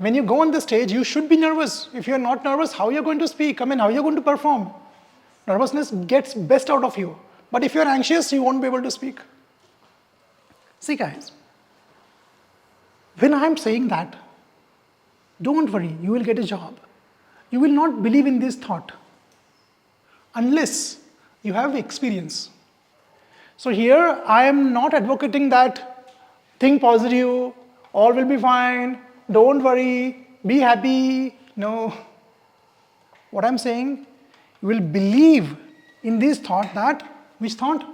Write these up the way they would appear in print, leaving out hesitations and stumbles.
When you go on the stage, you should be nervous. If you're not nervous, how are you going to speak? I mean, how are you going to perform? Nervousness gets best out of you. But if you're anxious, you won't be able to speak. See guys, when I'm saying that, don't worry, you will get a job. You will not believe in this thought unless you have experience. So here, I am not advocating that think positive, all will be fine, don't worry, be happy. No. What I'm saying, you will believe in this thought that, which thought?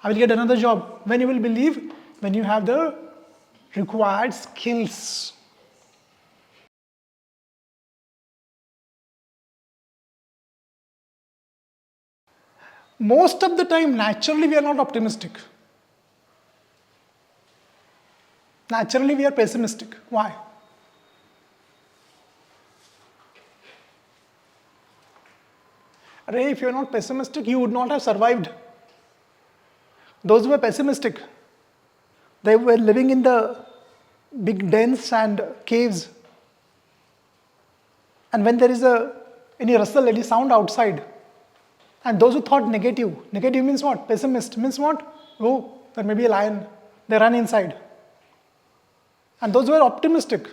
I will get another job. When you will believe? When you have the required skills. Most of the time, naturally, we are not optimistic. Naturally, we are pessimistic. Why? Array, if you are not pessimistic, you would not have survived. Those who were pessimistic, they were living in the big dens and caves. And when there is any rustle, any sound outside, and those who thought negative means what? Pessimist means what? Oh, there may be a lion. They run inside. And those who were optimistic,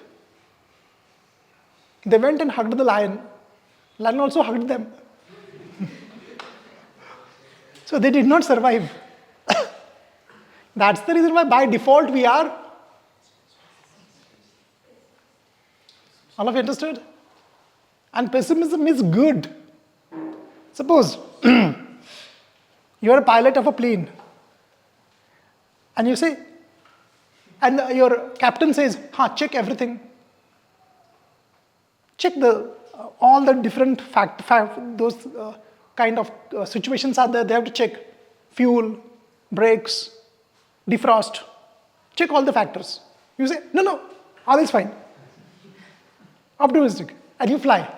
they went and hugged the lion. Lion also hugged them. So they did not survive. That's the reason why by default we are. All of you understood? And pessimism is good. Suppose you are a pilot of a plane and you say, and your captain says, check everything. Check all the different those kind of situations are there. They have to check fuel, brakes, defrost. Check all the factors. You say, no, all is fine. Optimistic. And you fly.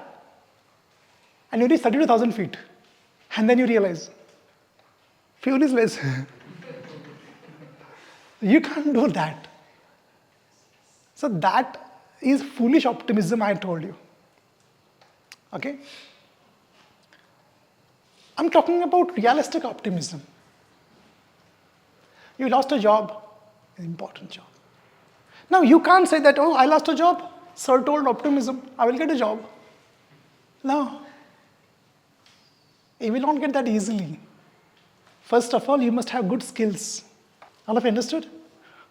And you reach 32,000 feet. And then you realize, fuel is less. You can't do that. So that is foolish optimism, I told you. Okay? I'm talking about realistic optimism. You lost a job, an important job. Now you can't say that, oh, I lost a job. Sir told optimism, I will get a job. No. You will not get that easily. First of all, you must have good skills. All of you understood?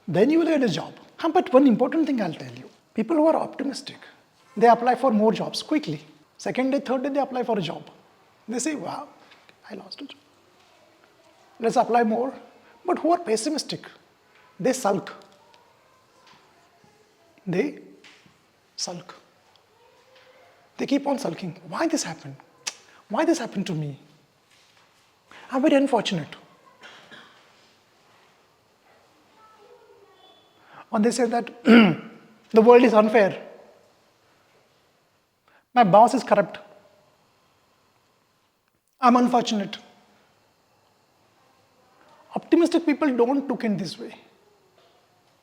Then you will get a job. But one important thing I'll tell you. People who are optimistic, they apply for more jobs quickly. Second day, third day, they apply for a job. They say, wow, I lost a job. Let's apply more. But who are pessimistic? They sulk. They sulk. They keep on sulking. Why this happened? Why this happened to me? I'm very unfortunate. Or they say that the world is unfair. My boss is corrupt. I'm unfortunate. Optimistic people don't look in this way.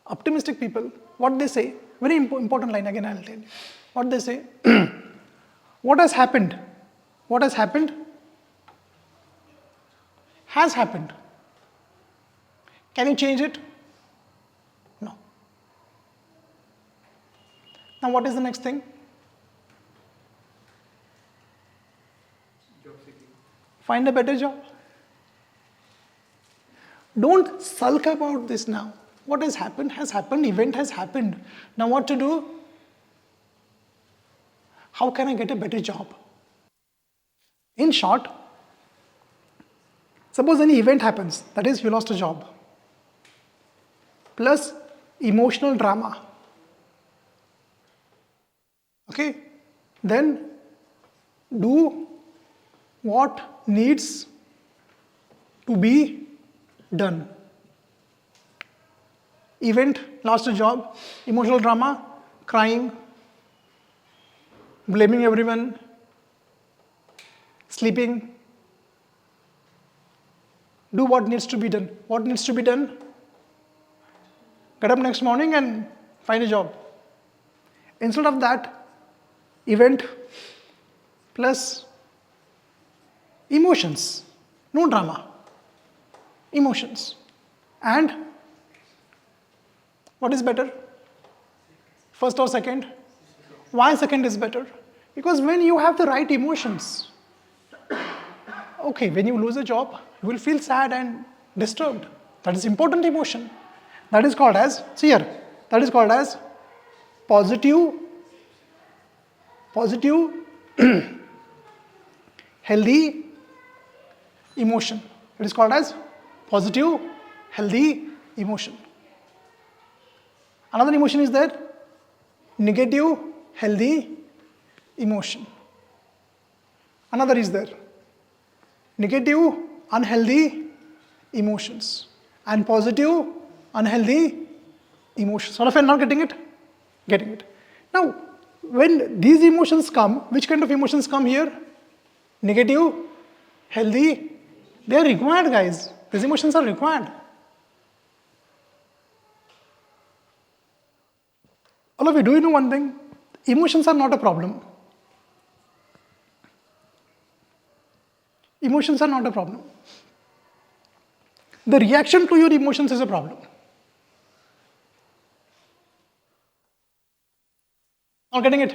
Optimistic people, what they say, very important line again I'll tell you. What they say, what has happened? What has happened? Has happened. Can you change it? No. Now what is the next thing? Job seeking. Find a better job. Don't sulk about this now. What has happened, event has happened. Now what to do? How can I get a better job? In short, suppose any event happens, that is, you lost a job, plus emotional drama. Okay? Then do what needs to be done. Event, lost a job, emotional drama, crying, blaming everyone, sleeping. Do what needs to be done. What needs to be done? Get up next morning and find a job. Instead of that, event plus emotions, no drama, emotions. And what is better? First or second? Why second is better? Because when you have the right emotions, okay, when you lose a job, you will feel sad and disturbed. That is important emotion. That is called as, see here, that is called as positive, healthy emotion. It is called as positive, healthy emotion. Another emotion is there, negative, healthy emotion. Another is there, negative, unhealthy emotions and positive, unhealthy emotions. All of you are not getting it? Getting it. Now, when these emotions come, which kind of emotions come here? Negative, healthy, they are required, guys. These emotions are required. All of you, do you know one thing? Emotions are not a problem. Emotions are not a problem. The reaction to your emotions is a problem. Not getting it?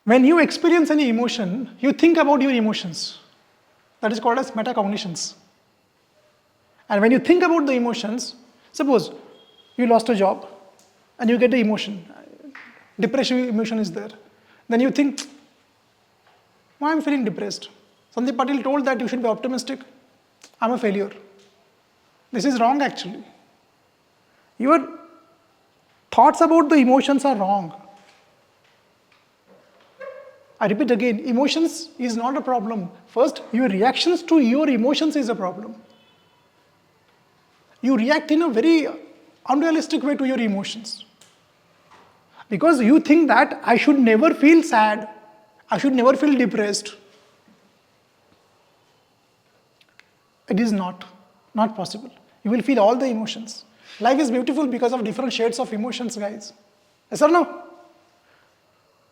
When you experience any emotion, you think about your emotions. That is called as metacognitions. And when you think about the emotions, suppose you lost a job and you get the emotion, depression emotion is there. Then you think, why am I feeling depressed? Sandeep Patil told that you should be optimistic. I'm a failure. This is wrong actually. Your thoughts about the emotions are wrong. I repeat again, emotions is not a problem. First, your reactions to your emotions is a problem. You react in a very unrealistic way to your emotions. Because you think that I should never feel sad, I should never feel depressed. It is not possible. You will feel all the emotions. Life is beautiful because of different shades of emotions, guys. Yes or no?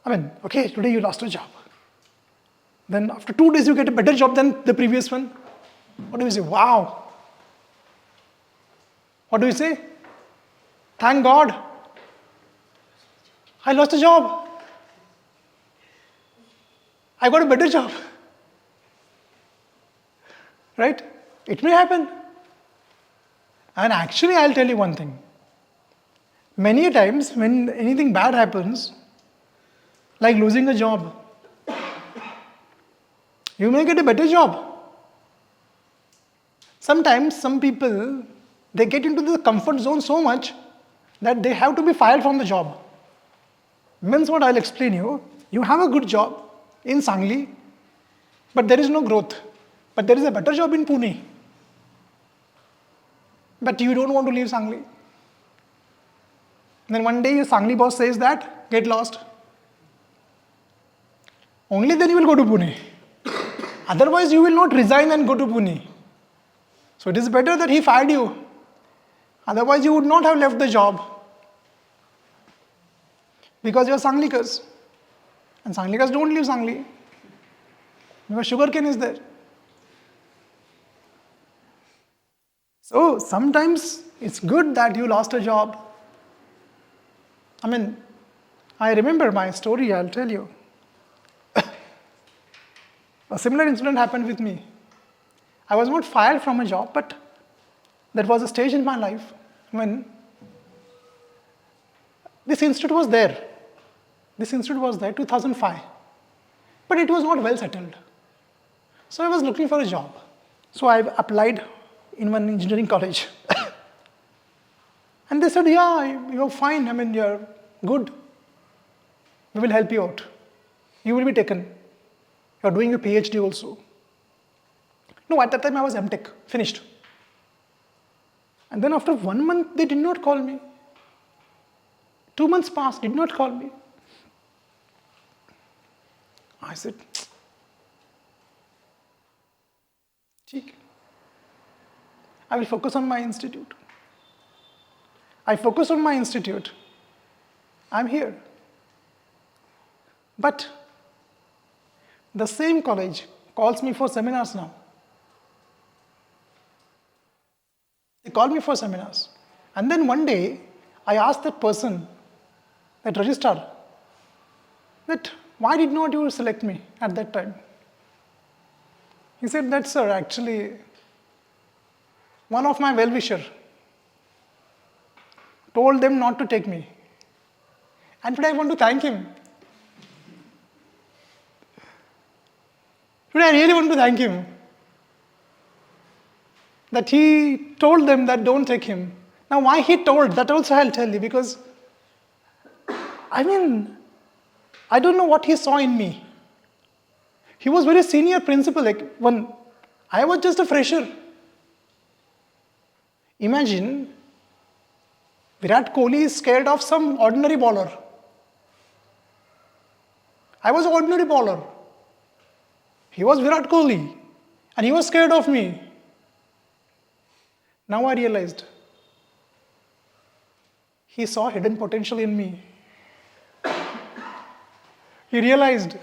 I mean, okay, today you lost a job. Then after 2 days you get a better job than the previous one. What do you say? Wow. What do you say? Thank God. I lost a job. I got a better job. Right? It may happen. And actually, I'll tell you one thing. Many a times when anything bad happens, like losing a job, you may get a better job. Sometimes some people, they get into the comfort zone so much that they have to be fired from the job. Means what I'll explain you. You have a good job in Sangli, but there is no growth. But there is a better job in Pune. But you don't want to leave Sangli. Then one day your Sangli boss says that, get lost. Only then you will go to Pune. Otherwise you will not resign and go to Pune. So it is better that he fired you. Otherwise you would not have left the job. Because you are Sanglikas. And Sanglikas don't leave Sangli. Because sugarcane is there. So sometimes it's good that you lost a job. I mean, I remember my story, I'll tell you. A similar incident happened with me. I was not fired from a job, but there was a stage in my life when this institute was there. This institute was there 2005. But it was not well settled. So I was looking for a job. So I applied in one engineering college. And they said, yeah, you're fine. I mean, you're good. We will help you out. You will be taken. You're doing a PhD also. No, at that time I was MTech, finished. And then after 1 month, they did not call me. 2 months passed, did not call me. I said, Cheek. I will focus on my institute. I focused on my institute. I'm here. But the same college calls me for seminars now. They call me for seminars. And then one day, I asked that person, that registrar, that why did not you select me at that time? He said that, sir, actually, one of my well-wisher told them not to take me. And today I want to thank him. Today I really want to thank him. That he told them that don't take him. Now why he told, that also I'll tell you, because I don't know what he saw in me. He was very senior principal, like when I was just a fresher. Imagine Virat Kohli is scared of some ordinary bowler. I was an ordinary bowler. He was Virat Kohli and he was scared of me. Now I realized he saw hidden potential in me. He realized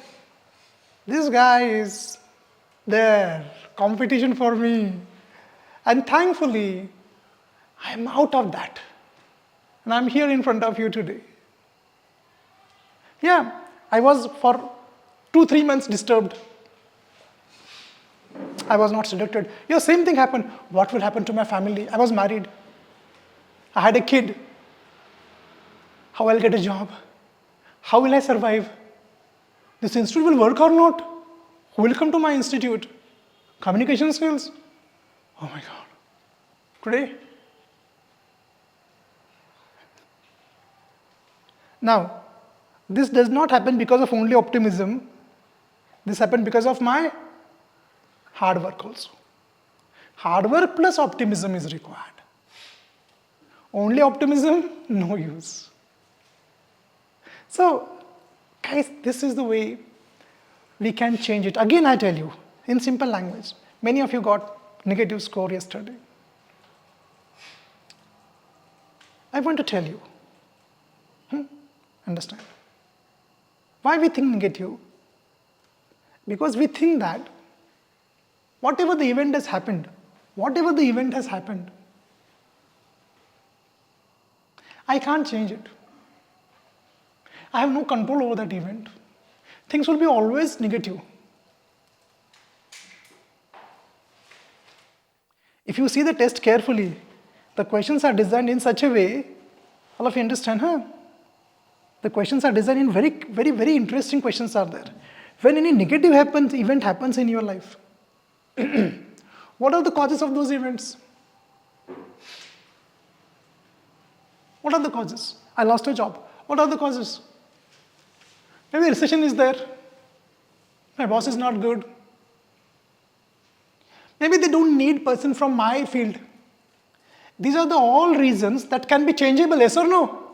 this guy is there, competition for me. And thankfully, I am out of that. And I'm here in front of you today. Yeah, I was for 2-3 months disturbed. I was not selected. Yeah, same thing happened. What will happen to my family? I was married. I had a kid. How I'll get a job? How will I survive? This institute will work or not? Who will come to my institute? Communication skills? Oh my God. Today? Now, this does not happen because of only optimism. This happened because of my hard work also. Hard work plus optimism is required. Only optimism, no use. So, guys, this is the way we can change it. Again, I tell you, in simple language, many of you got negative score yesterday. I want to tell you, understand, why we think negative? Because we think that whatever the event has happened, I can't change it. I have no control over that event. Things will be always negative. If you see the test carefully, the questions are designed in such a way, all of you understand, huh? The questions are designed in very interesting questions are there. When any negative event happens in your life, what are the causes of those events? What are the causes? I lost a job. What are the causes? Maybe recession is there. My boss is not good. Maybe they don't need person from my field. These are the all reasons that can be changeable, yes or no?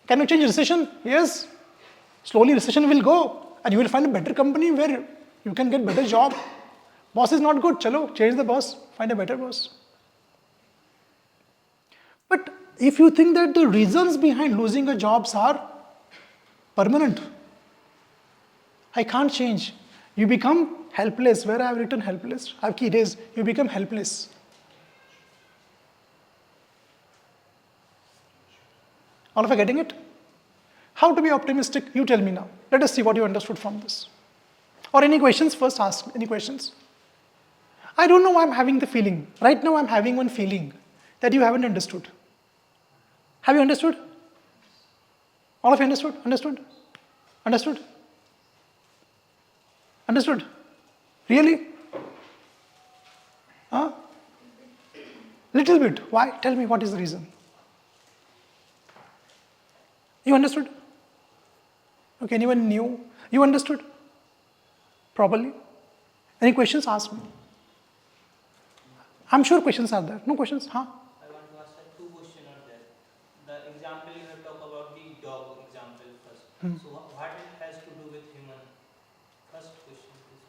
Can you change recession? Yes. Slowly recession will go and you will find a better company where you can get better job. Boss is not good, chalo, change the boss, find a better boss. But if you think that the reasons behind losing a job are permanent, I can't change. You become helpless. Where I have written helpless? I have key days. You become helpless. All of you getting it? How to be optimistic? You tell me now. Let us see what you understood from this. Or any questions? First ask. Any questions? I don't know why I'm having the feeling. Right now I'm having one feeling that you haven't understood. Have you understood? All of you understood? Understood? Understood? Understood? Really? Huh? Little bit. Why? Tell me what is the reason. You understood? Okay, anyone new? You understood? Properly? Any questions? Ask me. I'm sure questions are there. No questions? Huh? I want to ask two questions on that. The example you have talked about the dog example first. So what it has to do with human? First question, this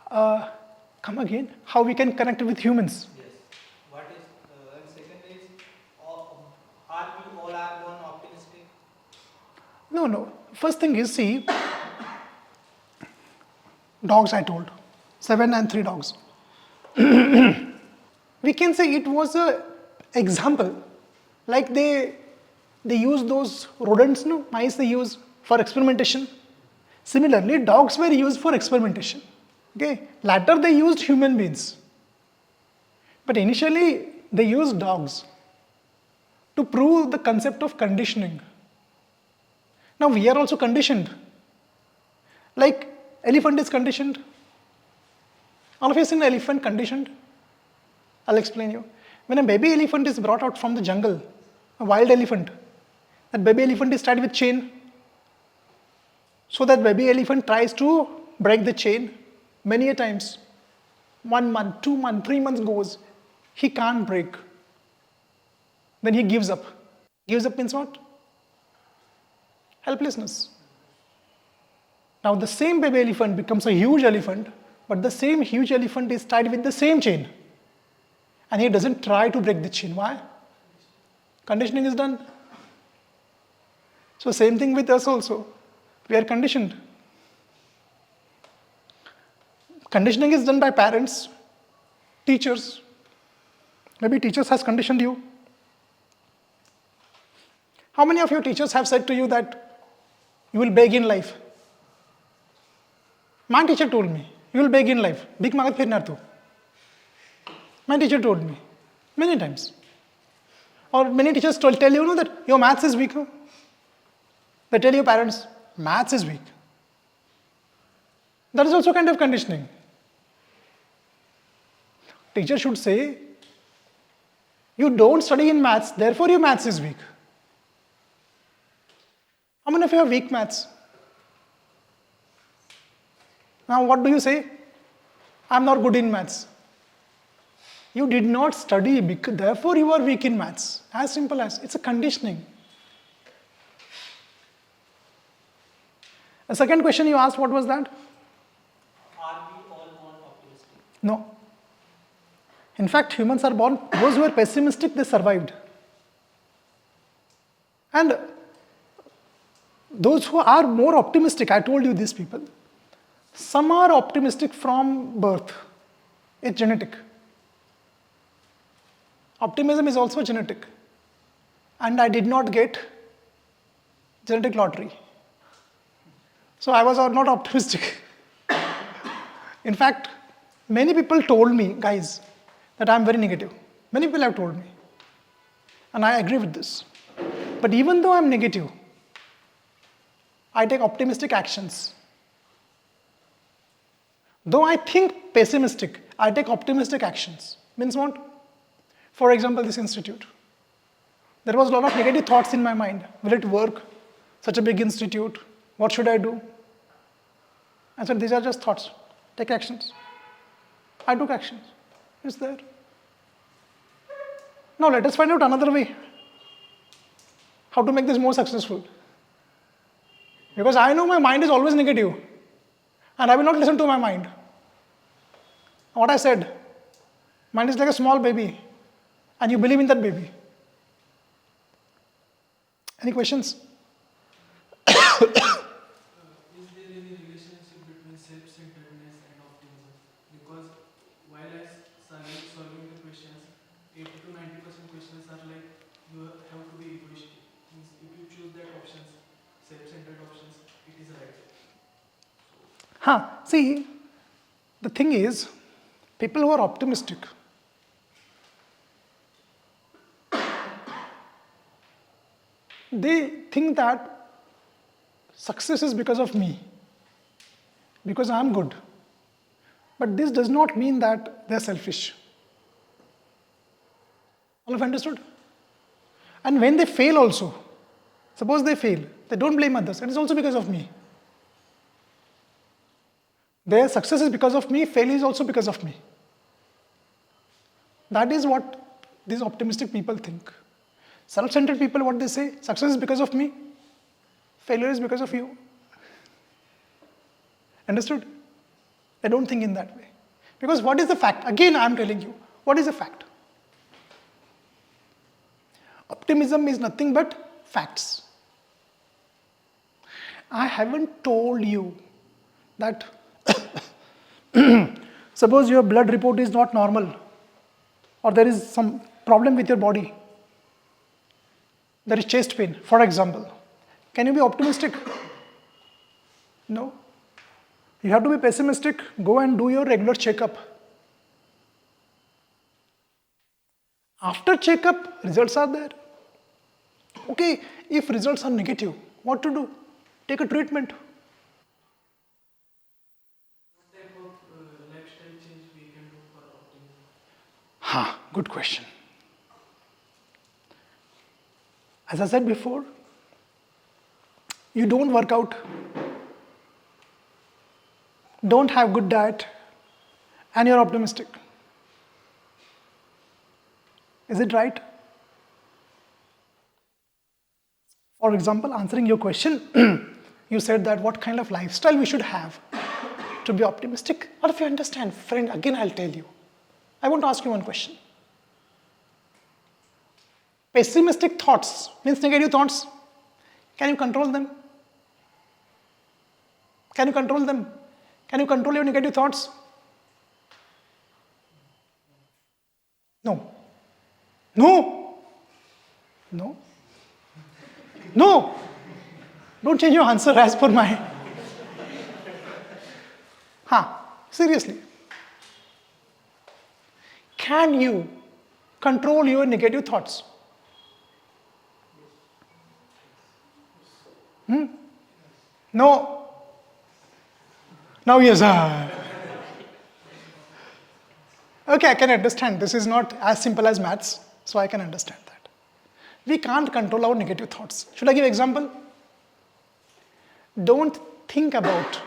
one. Come again. How we can connect with humans? Yes. What is, and second is, are we all are born optimistic? No. First thing is, see, dogs I told. 7 and 3 dogs. We can say it was a example. Like they use those rodents, no, mice they use for experimentation. Similarly, dogs were used for experimentation. Okay. Later they used human beings. But initially they used dogs to prove the concept of conditioning. Now we are also conditioned. Like elephant is conditioned. All of you seen an elephant conditioned? I'll explain you. When a baby elephant is brought out from the jungle, a wild elephant, that baby elephant is tied with chain. So that baby elephant tries to break the chain many a times. 1 month, 2 months, 3 months goes. He can't break. Then he gives up. Gives up means what? Helplessness. Now the same baby elephant becomes a huge elephant, but the same huge elephant is tied with the same chain. And he doesn't try to break the chain. Why? Conditioning is done. So same thing with us also. We are conditioned. Conditioning is done by parents, teachers. Maybe teachers has conditioned you. How many of your teachers have said to you that you will beg in life? My teacher told me, you will beg in life. Big magat phirnar tu. My teacher told me many times. Or many teachers tell you, that your maths is weak. No? They tell your parents, maths is weak. That is also kind of conditioning. Teacher should say, you don't study in maths, therefore your maths is weak. How many of you have weak maths? Now what do you say? I'm not good in maths. You did not study, therefore you are weak in maths. As simple as, it's a conditioning. The second question you asked, what was that? Are we all born optimistic? No. In fact, humans are born, those who are pessimistic, they survived. And those who are more optimistic, I told you these people, some are optimistic from birth. It's genetic. Optimism is also genetic. And I did not get genetic lottery. So I was not optimistic. In fact, many people told me, guys, that I'm very negative. Many people have told me. And I agree with this. But even though I'm negative, I take optimistic actions. Though I think pessimistic, I take optimistic actions. Means what? For example, this institute. There was a lot of negative thoughts in my mind. Will it work? Such a big institute. What should I do? I said, these are just thoughts. Take actions. I took actions. It's there. Now let us find out another way. How to make this more successful. Because I know my mind is always negative. And I will not listen to my mind. What I said, mind is like a small baby. And you believe in that baby. Any questions? Is there any relationship between self-centeredness and optimism? Because while I solving the questions, 80 to 90% questions are like you have to be egoistic. Means if you choose that options, self-centered options, it is right. See, the thing is, people who are optimistic, they think that success is because of me, because I'm good. But this does not mean that they're selfish. All of you understood? And when they fail also, suppose they fail, they don't blame others, it is also because of me. Their success is because of me, failure is also because of me. That is what these optimistic people think. Self-centered people, what they say, success is because of me, failure is because of you. Understood? They don't think in that way. Because what is the fact? Again, I am telling you, what is the fact? Optimism is nothing but facts. I haven't told you that suppose your blood report is not normal or there is some problem with your body. There is chest pain, for example. Can you be optimistic? No. You have to be pessimistic. Go and do your regular checkup. After checkup, results are there. Okay, if results are negative, what to do? Take a treatment. What type of lifestyle change we can do for optimism? Good question. As I said before, you don't work out, don't have good diet, and you're optimistic. Is it right? For example, answering your question, you said that what kind of lifestyle we should have to be optimistic. Or if you understand, friend, again I'll tell you. I want to ask you one question. Pessimistic thoughts means negative thoughts. Can you control them? Can you control them? Can you control your negative thoughts? No. No. No. No. Don't change your answer as per my. Seriously. Can you control your negative thoughts? No. Now yes. Okay, I can understand. This is not as simple as maths, so I can understand that. We can't control our negative thoughts. Should I give example? Don't think about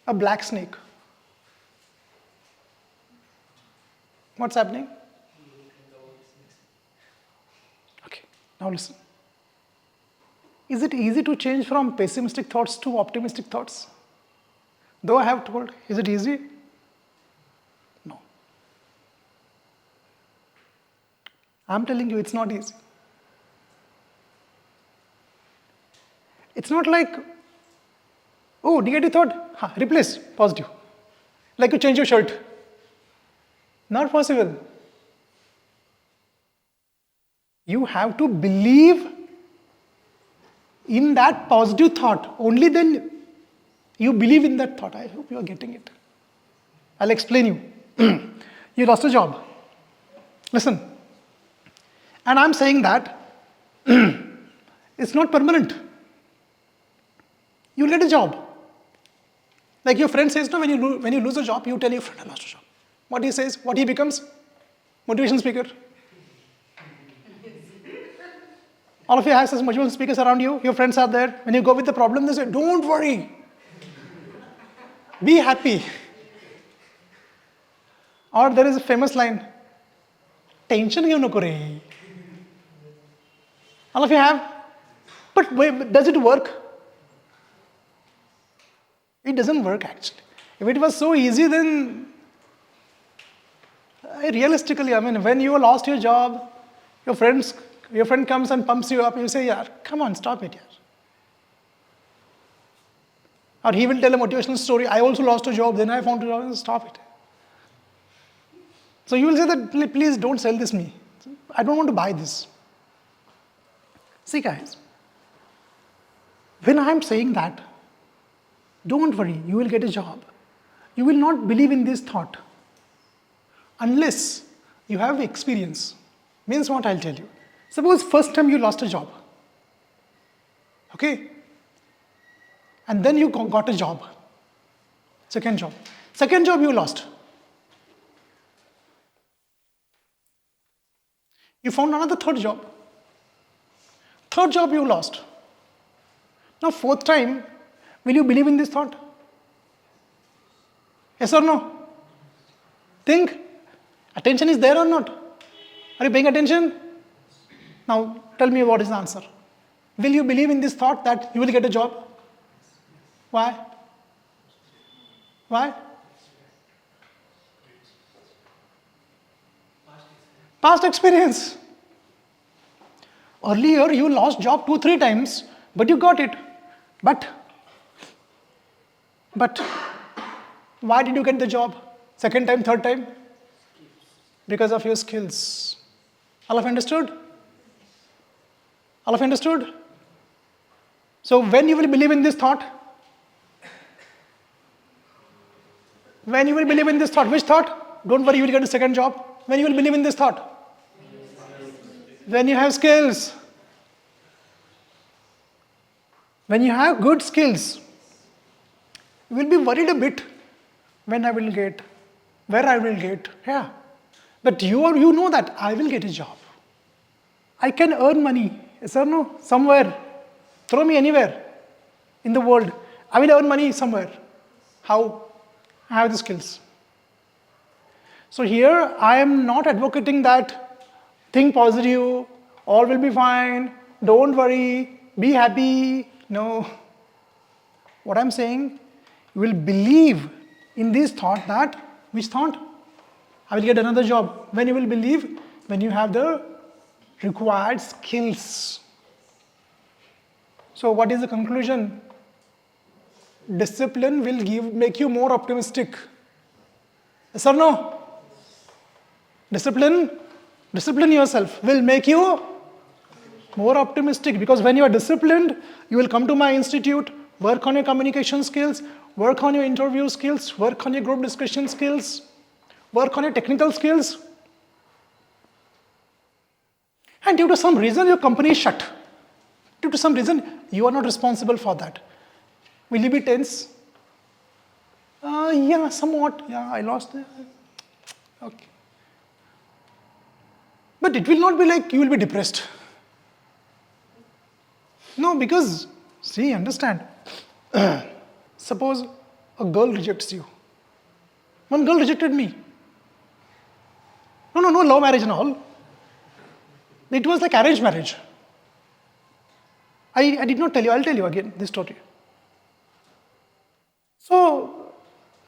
a black snake. What's happening? Okay, now listen. Is it easy to change from pessimistic thoughts to optimistic thoughts? Though I have told, is it easy? No. I'm telling you, it's not easy. It's not like, oh, negative thought, replace positive. Like you change your shirt. Not possible. You have to believe in that positive thought. Only then you believe in that thought. I hope you are getting it. I'll explain you. You lost a job. Listen. And I'm saying that it's not permanent. You'll get a job. Like your friend says, no, when you lose a job, you tell your friend, I lost a job. What he says, what he becomes? Motivation speaker. All of you have such motivational speakers around you. Your friends are there. When you go with the problem, they say, don't worry. Be happy. Or there is a famous line, tension kyun na kare? All of you have. But wait, does it work? It doesn't work actually. If it was so easy, then realistically, when you lost your job, your friend comes and pumps you up, you say, yeah, come on, stop it, yeah. Or he will tell a motivational story, I also lost a job, then I found a job, stop it. So you will say that, please don't sell this me. I don't want to buy this. See guys, when I am saying that, don't worry, you will get a job. You will not believe in this thought unless you have experience. Means what I'll tell you. Suppose first time you lost a job. Okay? And then you got a job. Second job. Second job you lost. You found another third job. Third job you lost. Now fourth time, will you believe in this thought? Yes or no? Think. Attention is there or not? Are you paying attention? Now tell me what is the answer. Will you believe in this thought that you will get a job? Why? Why? Past experience. Earlier you lost job 2-3 times But you got it. But why did you get the job? Second time, third time? Because of your skills. All of you understood? All of you understood? So when you will believe in this thought? When you will believe in this thought, which thought? Don't worry, you will get a second job. When you will believe in this thought? When you have skills. When you have good skills, you will be worried a bit when I will get, where I will get. Yeah. But you know that I will get a job. I can earn money. Yes or no? Somewhere. Throw me anywhere in the world. I will earn money somewhere. How? I have the skills. So here I am not advocating that think positive, all will be fine, don't worry, be happy. No. What I'm saying, you will believe in this thought that, which thought? I will get another job. When you will believe? When you have the required skills. So what is the conclusion? Discipline will make you more optimistic. Yes or no? Discipline yourself will make you more optimistic, because when you are disciplined, you will come to my institute, work on your communication skills, work on your interview skills, work on your group discussion skills, work on your technical skills. And due to some reason, your company is shut. Due to some reason, you are not responsible for that. Will you be tense? Yeah, somewhat. Yeah, I lost it. Okay. But it will not be like you will be depressed. No, because, see, understand. Suppose a girl rejects you. One girl rejected me. No love marriage and all. It was like arranged marriage. I did not tell you, I'll tell you again this story. So,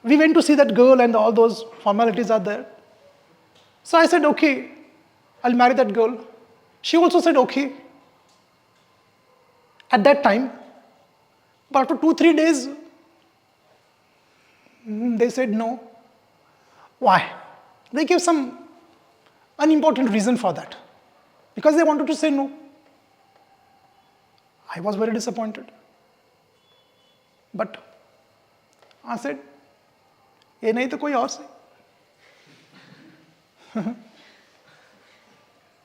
we went to see that girl and all those formalities are there. So I said, okay, I'll marry that girl. She also said, okay. At that time, but after 2-3 days, they said no. Why? They gave some unimportant reason for that. Because they wanted to say no. I was very disappointed. But I said, ये नहीं तो कोई और से.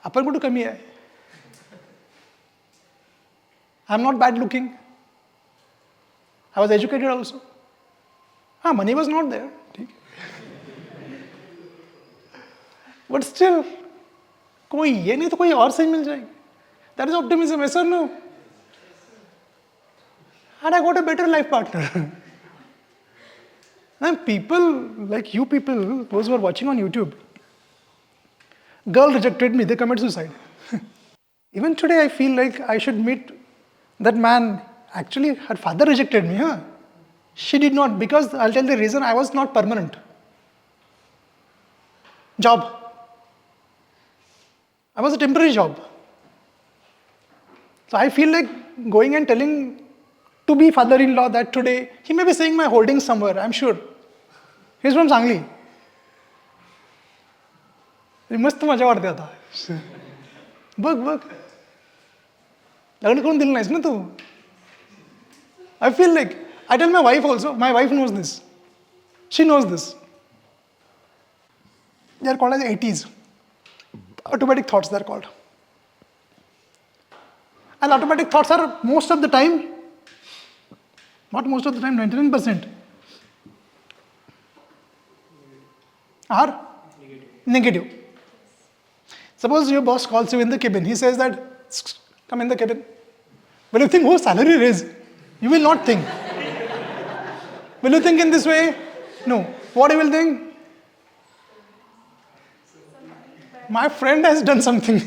अपन को तो कमी है. I'm not bad looking. I was educated also. Money was not there. But still, कोई ये नहीं तो कोई और से मिल जाएगी. That is optimism, yes or no? And I got a better life partner. And people, like you people, those who are watching on YouTube, girl rejected me, they commit suicide. Even today I feel like I should meet that man. Actually, her father rejected me. Huh? She did not, because I'll tell the reason, I was not permanent. Job. I was a temporary job. So I feel like going and telling to be father-in-law that today, he may be saying my holdings somewhere, I'm sure. He's from Sangli. मस्त मजा वाटते आता. बघ लग्न करून दिलं नाहीस ना तू. I feel like, I tell my wife also, my wife knows this. She knows this. They are called as 80s. Automatic thoughts, they are called. And automatic thoughts are most of the time, not most of the time, 99%, are negative. Suppose your boss calls you in the cabin. He says that, come in the cabin. Will you think, oh, salary raise? You will not think. Will you think in this way? No. What you will think? My friend has done something.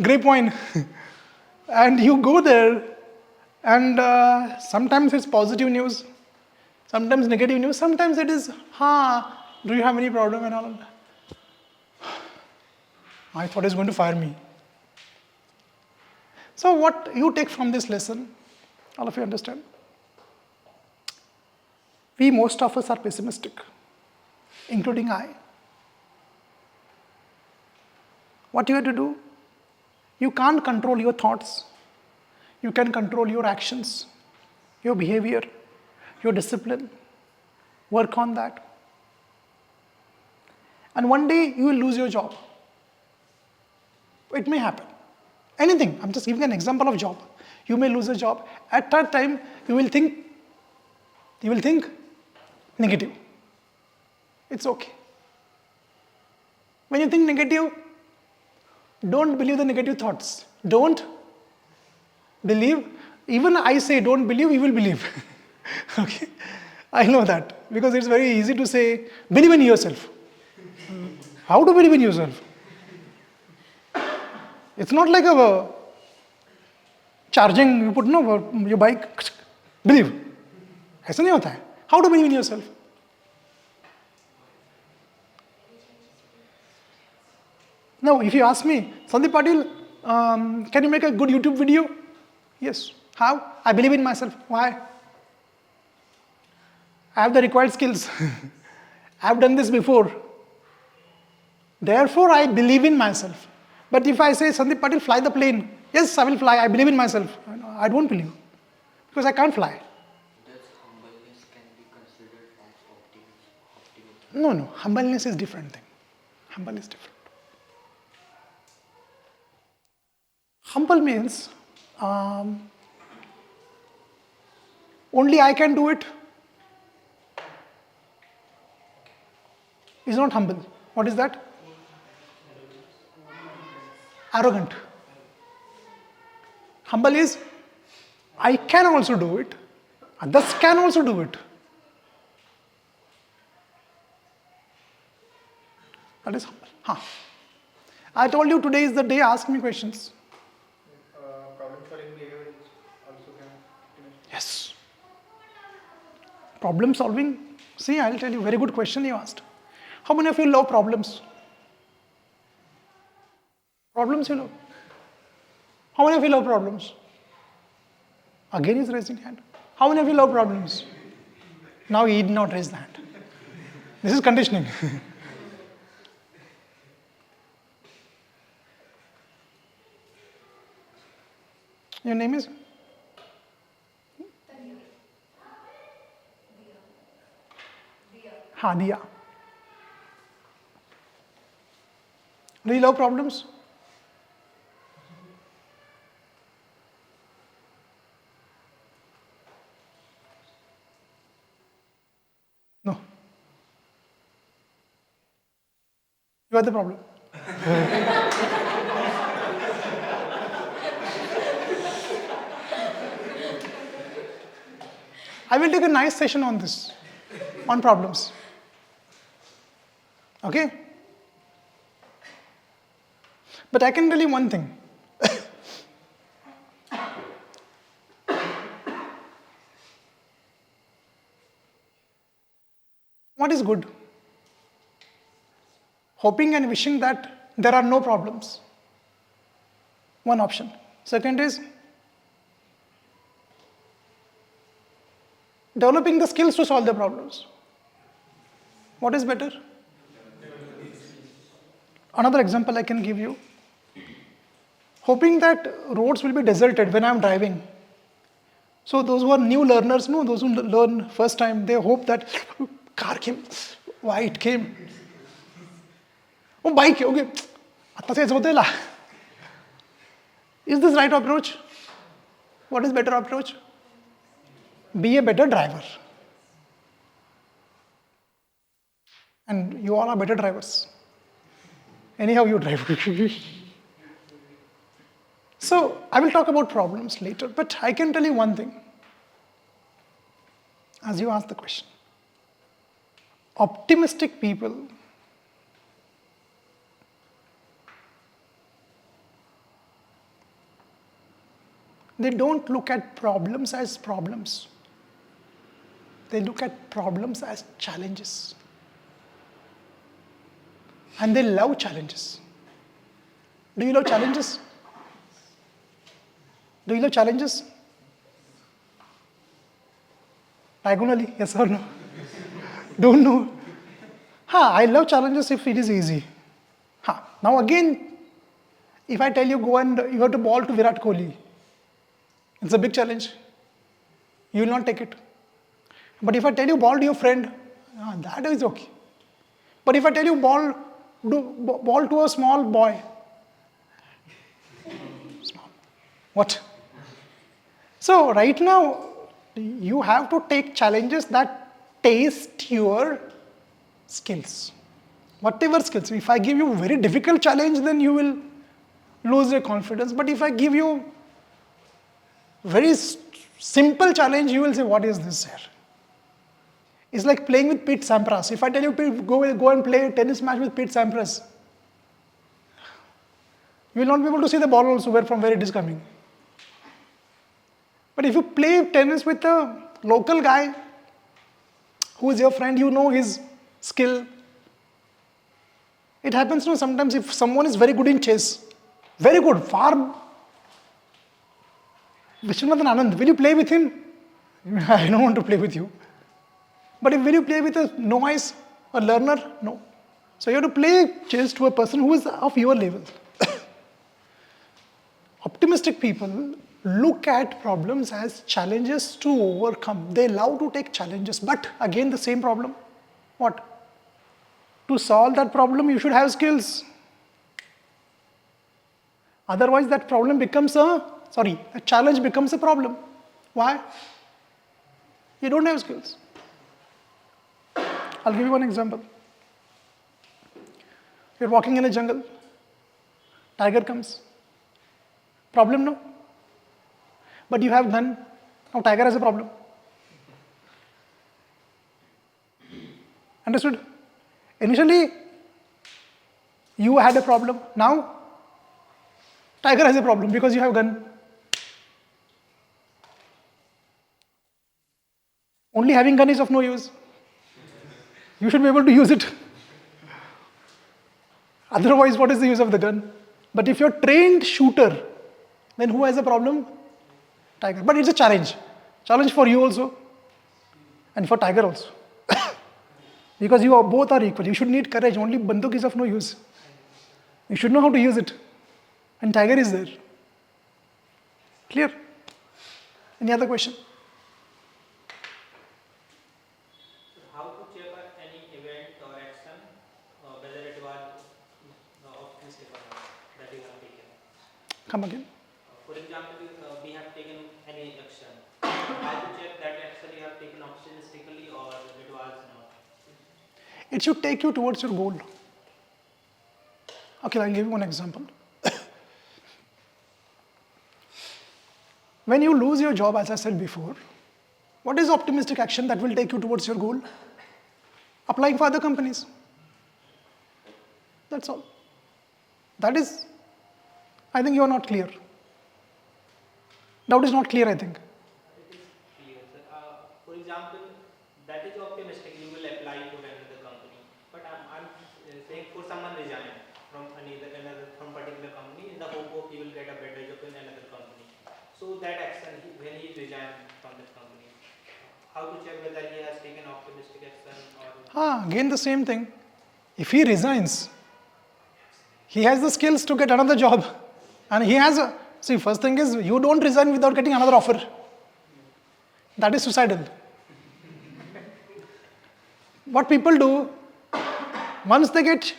Great point. And you go there, and sometimes it's positive news, sometimes negative news, sometimes it is, do you have any problem and all. I thought he's going to fire me. So what you take from this lesson, all of you understand? Most of us are pessimistic, including I. What you have to do? You can't control your thoughts. You can control your actions, your behavior, your discipline. Work on that. And one day you will lose your job. It may happen. Anything. I'm just giving an example of job. You may lose a job. At that time, you will think negative. It's okay. When you think negative, don't believe the negative thoughts. Don't believe. Even I say don't believe, you will believe. Okay? I know that. Because it's very easy to say, believe in yourself. How to believe in yourself? It's not like a charging, you put your bike, believe. ऐसा नहीं होता है. How to believe in yourself? Now, if you ask me, Sandeep Patil, can you make a good YouTube video? Yes. How? I believe in myself. Why? I have the required skills. I have done this before. Therefore, I believe in myself. But if I say, Sandeep Patil, fly the plane. Yes, I will fly. I believe in myself. I don't believe. Because I can't fly. Does humbleness can be considered as optimism? No. Humbleness is different thing. Humble is different. Humble means only I can do it. Is not humble. What is that? Arrogant. Humble is I can also do it. Others can also do it. That is humble. I told you today is the day. Ask me questions. Problem solving behavior is also can. Yes. Problem solving. See, I'll tell you. Very good question you asked. How many of you love problems? Problems you love. How many of you love problems? Again he's raising hand. How many of you love problems? Now he did not raise the hand. This is conditioning. Your name is? Diya. Do you love problems? No. You are the problem. I will take a nice session on this, on problems. Okay? But I can tell you one thing. What is good? Hoping and wishing that there are no problems. One option. Second is developing the skills to solve the problems. What is better? Another example I can give you. Hoping that roads will be deserted when I am driving. So those who are new learners, those who learn first time, they hope that car came, why it came. Oh, bike, okay. Is this right approach? What is better approach? Be a better driver. And you all are better drivers. Anyhow, you drive. So, I will talk about problems later, but I can tell you one thing. As you asked the question. Optimistic people they don't look at problems as problems. They look at problems as challenges. And they love challenges. Do you love challenges? Do you love challenges? Diagonally, yes or no? Don't know. I love challenges if it is easy. Now again, if I tell you go and you have to ball to Virat Kohli, it's a big challenge. You will not take it. But if I tell you ball to your friend, that is okay. But if I tell you ball to a small boy, what? So right now, you have to take challenges that test your skills. Whatever skills. If I give you a very difficult challenge, then you will lose your confidence. But if I give you very simple challenge, you will say, what is this here? It's like playing with Pete Sampras. If I tell you go and play a tennis match with Pete Sampras, you will not be able to see the ball also from where it is coming. But if you play tennis with a local guy who is your friend, you know his skill. It happens sometimes if someone is very good in chess, very good, far. Vishwanathan Anand, will you play with him? I don't want to play with you. But will you play with a novice, a learner? No. So you have to play chess to a person who is of your level. Optimistic people look at problems as challenges to overcome. They love to take challenges, but again the same problem. What? To solve that problem, you should have skills. Otherwise, that problem becomes a challenge becomes a problem. Why? You don't have skills. I'll give you one example. You're walking in a jungle. Tiger comes. Problem, no? But you have gun. Now tiger has a problem. Understood? Initially, you had a problem. Now, tiger has a problem because you have gun. Only having gun is of no use. You should be able to use it. Otherwise, what is the use of the gun? But if you're a trained shooter, then who has a problem? Tiger. But it's a challenge. Challenge for you also. And for tiger also. Because you are both are equal. You should need courage. Only banduk is of no use. You should know how to use it. And tiger is there. Clear? Any other question? How to check any event or action, whether it was optimistic or not, that you have taken? Come again. For example, we have taken any action. How to check that action you have taken optimistically or it was not? It should take you towards your goal. Okay, I'll give you one example. When you lose your job, as I said before, what is optimistic action that will take you towards your goal? Applying for other companies. That's all. That is, I think you are not clear. Doubt is not clear, I think. It is clear, sir. For example, that is optimistic, you will apply for another company. But I'm saying for someone resign from from particular company in the hope of he will get a better job in another company. So that action, when he resigned from that company, how to check whether he has taken optimistic action or... Again the same thing. If he resigns, he has the skills to get another job. And he has a... See, first thing is, you don't resign without getting another offer. That is suicidal. What people do, once they get...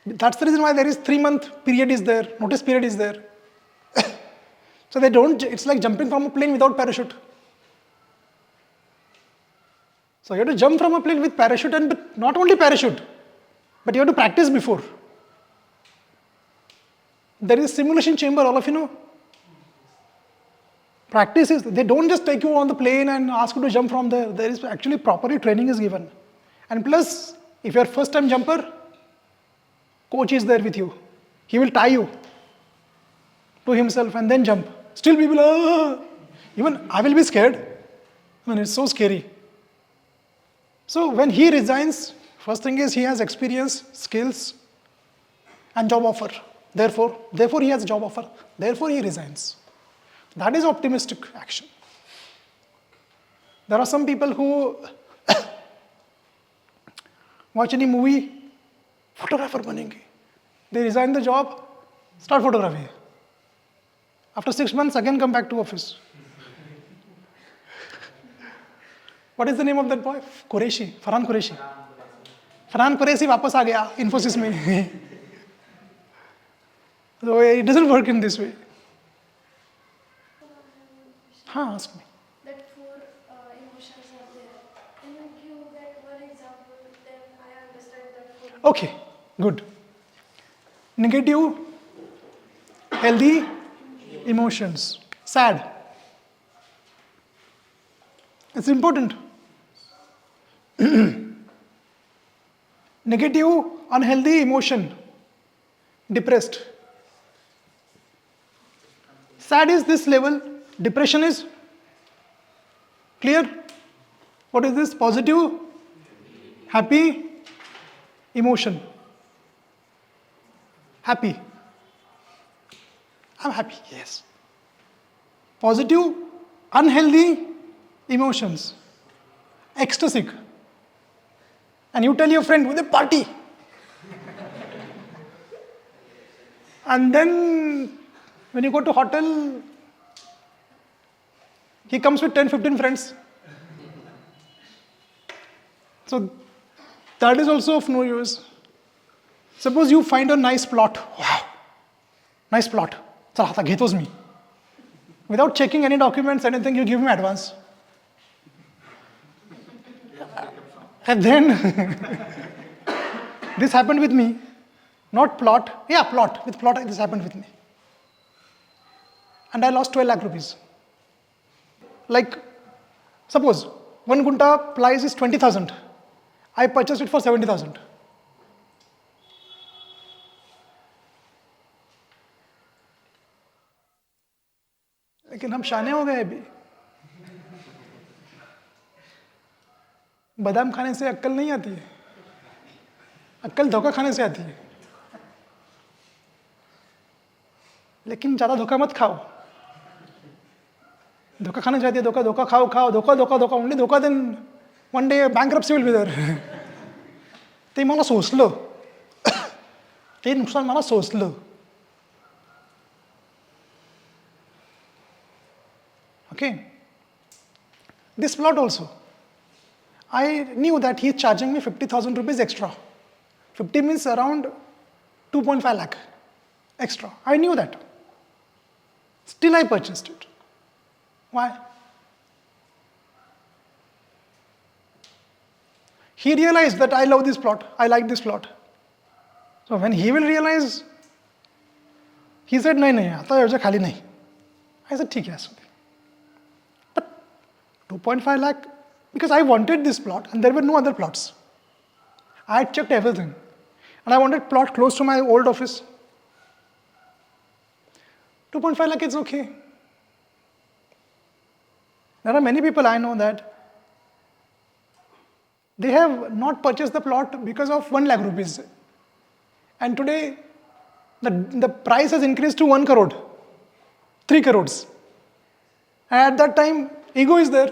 That's the reason why there is 3-month period is there, notice period is there. So they don't... It's like jumping from a plane without parachute. So you have to jump from a plane with parachute, and not only parachute, but you have to practice before. There is simulation chamber, all of you know. Practice is, they don't just take you on the plane and ask you to jump from there. There is actually properly training is given. And plus, if you are first time jumper, coach is there with you. He will tie you to himself and then jump. Still people, even I will be scared. I mean, it's so scary. So when he resigns, first thing is he has experience, skills, and job offer. Therefore he has job offer. Therefore he resigns. That is optimistic action. There are some people who watch any movie, photographer banenge. They resign the job, start photography. After 6 months, again come back to office. What is the name of that boy? Qureshi, Farhan Qureshi. Farhan Qureshi वापस आ गया Infosys में. So it doesn't work in this way. हाँ, ask me. That four emotions are there. Can you give that one example? Then I understand that four. Okay, good. Negative, healthy emotions. Sad. It's important. Negative, unhealthy emotion. Depressed. Sad is this level. Depression is clear. What is this? Positive, happy, emotion. Happy. I'm happy, yes. Positive, unhealthy emotions. Ecstatic. And you tell your friend with a party. And then when you go to hotel, he comes with 10, 15 friends. So that is also of no use. Suppose you find a nice plot. Wow, nice plot. Chala, आता घेतोच मी. Without checking any documents, anything, you give me advance. And then this happened with me. Not plot. Yeah, plot. With plot, this happened with me. And I lost 12 lakh rupees. Like, suppose 1 gunta price is 20,000. I purchased it for 70,000. लेकिन हम शाने हो गए अभी. बादाम खाने से अक्कल नहीं आती है. अक्कल धोखा खाने से आती है. लेकिन ज़्यादा धोखा मत खाओ. धोखा खाने जाती है, धोखा खाओ, धोखा, only धोखा, then one day bankruptcy will be there. ते मला सोसलं. ते नुकसान मला सोसलं. Okay. This plot also. I knew that he is charging me 50,000 rupees extra. 50 means around 2.5 lakh extra. I knew that. Still I purchased it. Why? He realized that I love this plot, I like this plot. So when he will realize, he said, नहीं, आता ऐसा खाली नहीं. I said, ठीक है, ऐसा. But 2.5 lakh, because I wanted this plot and there were no other plots. I had checked everything. And I wanted plot close to my old office. 2.5 lakh is okay. There are many people I know that they have not purchased the plot because of 1 lakh rupees. And today, the price has increased to 1 crore, 3 crores. And at that time, ego is there.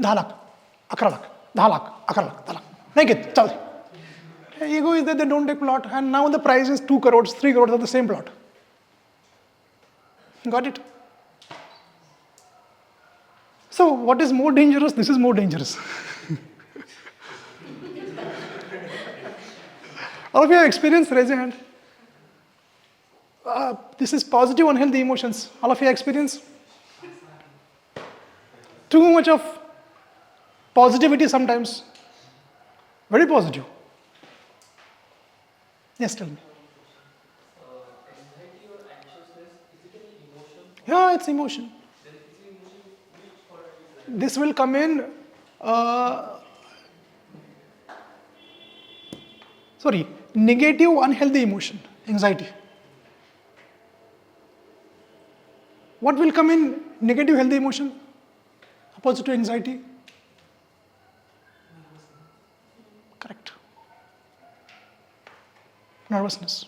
10 lakh, 11 lakh, 10 lakh, 11 lakh, 10 lakh. Make it, chal. Ego is that they don't take plot, and now the price is 2 crores, 3 crores of the same plot. Got it? So, what is more dangerous? This is more dangerous. All of you have experienced, raise your hand. This is positive, unhealthy emotions. All of you have experienced? Too much of positivity sometimes. Very positive. Yes, tell me. Anxiety or anxiousness, is it an emotion? Yeah, it's emotion. Then is the emotion which product is that? This will come in, negative, unhealthy emotion, anxiety. What will come in negative, healthy emotion? Opposite to anxiety? Correct. Nervousness.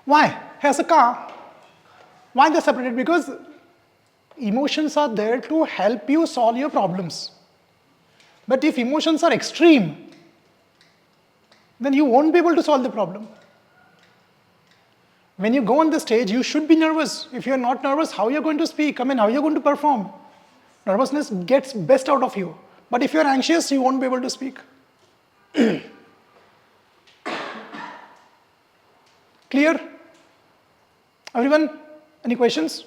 Why? He has a car. Why they're separated? Because emotions are there to help you solve your problems. But if emotions are extreme, then you won't be able to solve the problem. When you go on the stage, you should be nervous. If you're not nervous, how are you going to speak? I mean, how are you going to perform? Nervousness gets best out of you. But if you're anxious, you won't be able to speak. Clear? Everyone, any questions?